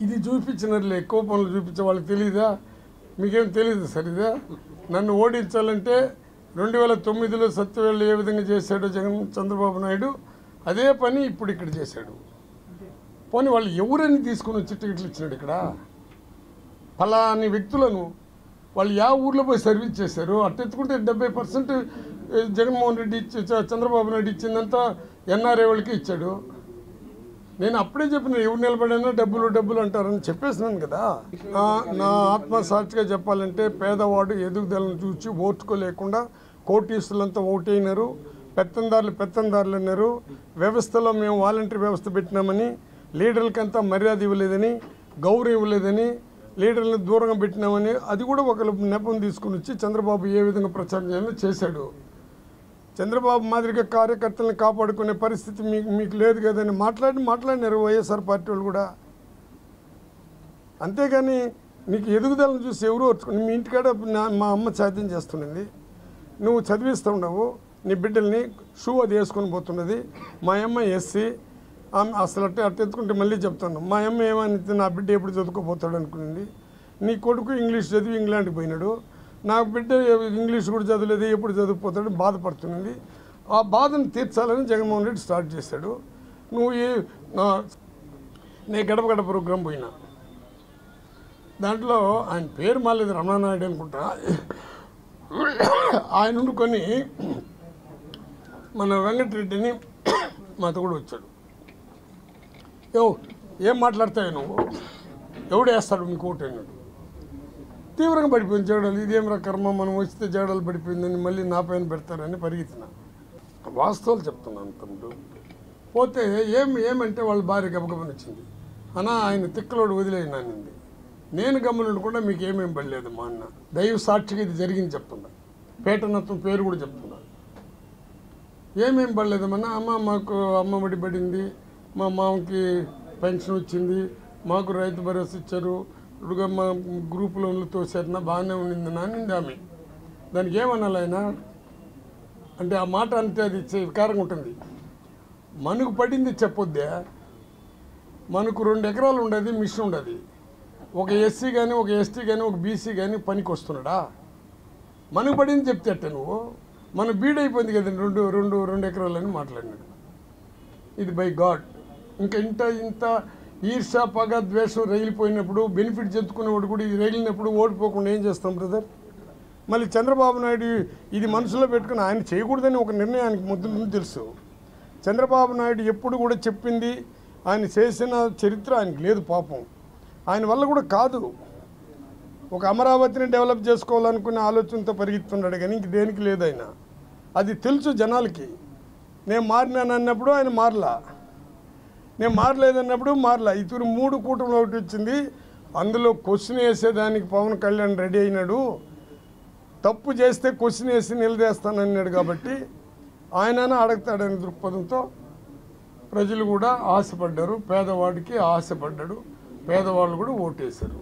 ఇది చూపించినట్లే ఎక్కువ పనులు చూపించే వాళ్ళకి తెలియదా? మీకేం తెలియదు సరిదా? నన్ను ఓడించాలంటే 2009లో సత్యవేళ్ళు ఏ విధంగా చేశాడో చంద్రబాబు నాయుడు అదే పని ఇప్పుడు ఇక్కడ చేశాడు. పోనీ వాళ్ళు ఎవరని తీసుకుని వచ్చి టికెట్లు ఇచ్చినాడు? ఇక్కడ ఫలాని వ్యక్తులను వాళ్ళు యా ఊర్లో పోయి సర్వీస్ చేశారు. అట్టెత్తుకుంటే 70% జగన్మోహన్ రెడ్డి చంద్రబాబు నాయుడు ఇచ్చిందంతా ఎన్ఆర్ఐ వాళ్ళకి ఇచ్చాడు. నేను అప్పుడే చెప్పిన ఎవరు నిలబడినా డబ్బులు అంటారని చెప్పేసినాను కదా. నా ఆత్మసాక్షిగా చెప్పాలంటే పేదవాడు ఎదుగుదలను చూసి ఓర్చుకోలేకుండా కోటీసులంతా ఓటైనారు, పెత్తందారులు అన్నారు. వ్యవస్థలో మేము వాలంటరీ వ్యవస్థ పెట్టినామని, లీడర్లకంతా మర్యాద ఇవ్వలేదని, గౌరవం ఇవ్వలేదని, లీడర్లను దూరంగా పెట్టినామని అది కూడా ఒక నెపం తీసుకుని వచ్చి చంద్రబాబు ఏ విధంగా ప్రచారం చేయాలో చేశాడు. చంద్రబాబు మాదిరిగా కార్యకర్తలను కాపాడుకునే పరిస్థితి మీకు లేదు కదని మాట్లాడినారు వైఎస్ఆర్ పార్టీ వాళ్ళు కూడా. అంతేగాని నీకు ఎదుగుదలను చూసి ఎవరు వచ్చుకుని మీ ఇంటికాడ మా అమ్మ సాధ్యం చేస్తున్నది, నువ్వు చదివిస్తూ ఉండవు, నీ బిడ్డల్ని షూ అది వేసుకొని పోతున్నది. మా అమ్మ ఎస్సీ, అసలు అట్ట ఎత్తుకుంటే మళ్ళీ చెప్తాను, మా అమ్మ ఏమని నా బిడ్డ ఎప్పుడు చదువుకోపోతాడు అనుకునింది. నీ కొడుకు ఇంగ్లీష్ చదివి ఇంగ్లాండ్కి పోయినాడు, నా బిడ్డ ఇంగ్లీష్ కూడా చదవలేదు, ఎప్పుడు చదువుకుపోతాడు బాధపడుతున్నది. ఆ బాధను తీర్చాలని జగన్మోహన్ రెడ్డి స్టార్ట్ చేశాడు. నేను గడప ప్రోగ్రాం పోయినా, దాంట్లో ఆయన పేరు మాలేదు, రమణానాయుడు అనుకుంటా. ఆయన ఉండుకొని మన వెంకటరెడ్డిని మాతో కూడా వచ్చాడు. ఏం మాట్లాడతావు నువ్వు, ఎవడు వేస్తాడు మీకు ఓటు అన్నాడు. తీవ్రంగా పడిపోయింది జగడాలు. ఇదేం కర్మ, మనం వస్తే జగడాలు పడిపోయిందని మళ్ళీ నా పైన పెడతారని పరిగెత్తిన. వాస్తవాలు చెప్తున్నాను తమ్ముడు. పోతే ఏమంటే వాళ్ళ భార్య గబగబని వచ్చింది, అన్నా ఆయన తిక్కలోడు వదిలేయనానింది. నేను గమనించకుండా మీకు ఏమేం పడలేదు మా అన్న, దైవ సాక్షిగా ఇది జరిగింది చెప్తున్నా, పేటనత్వం పేరు కూడా చెప్తున్నా. ఏమేం పడలేదమ్మన్నా, అమ్మ మాకు అమ్మఒడి పడింది, మా మామకి పెన్షన్ వచ్చింది, మాకు రైతు భరోసా ఇచ్చారు, ఇప్పుడు మా గ్రూప్ లోన్లు తోసారిన బాగానే ఉండింది నానింది ఆమె. దానికి ఏమనాలి ఆయన అంటే, ఆ మాట అంటే అది వికారంగా ఉంటుంది. మనకు పడింది చెప్పొద్దే, మనకు 2 ఎకరాలు ఉండేది, మిషన్ ఉండదు. ఒక ఎస్సీ కానీ, ఒక ఎస్టీ కానీ, ఒక బీసీ కానీ పనికి వస్తున్నాడా? మనకు పడింది చెప్తే అట్టే నువ్వు, మన బీడైపోయింది కదా 2 ఎకరాలని మాట్లాడినాడు. ఇది బై గాడ్. ఇంకా ఇంత ఈర్ష, పగ, ద్వేషం రగిలిపోయినప్పుడు, బెనిఫిట్ చెందుకునేవాడు కూడా ఇది రగిలినప్పుడు ఓడిపోకుండా ఏం చేస్తాం బ్రదర్? మళ్ళీ చంద్రబాబు నాయుడు ఇది మనసులో పెట్టుకుని ఆయన చేయకూడదని ఒక నిర్ణయానికి ముందు తెలుసు. చంద్రబాబు నాయుడు ఎప్పుడు కూడా చెప్పింది, ఆయన చేసిన చరిత్ర ఆయనకి లేదు పాపం. ఆయన వల్ల కూడా కాదు, ఒక అమరావతిని డెవలప్ చేసుకోవాలనుకునే ఆలోచనతో పరిగెత్తున్నాడు కానీ ఇంక దేనికి లేదు ఆయన. అది తెలుసు జనాలకి. నేను మారినానన్నప్పుడు ఆయన మారలా, నేను మారలేదన్నప్పుడు మారలా. ఇతరు 3 కూటమిలో ఒకటి వచ్చింది, అందులో క్వశ్చన్ వేసేదానికి పవన్ కళ్యాణ్ రెడీ అయినాడు. తప్పు చేస్తే క్వశ్చన్ వేసి నిలదీస్తానన్నాడు కాబట్టి ఆయనను అడుగుతాడనే దృక్పథంతో ప్రజలు కూడా ఆశపడ్డారు. పేదవాడికి ఆశపడ్డాడు, పేదవాళ్ళు కూడా ఓటేశారు.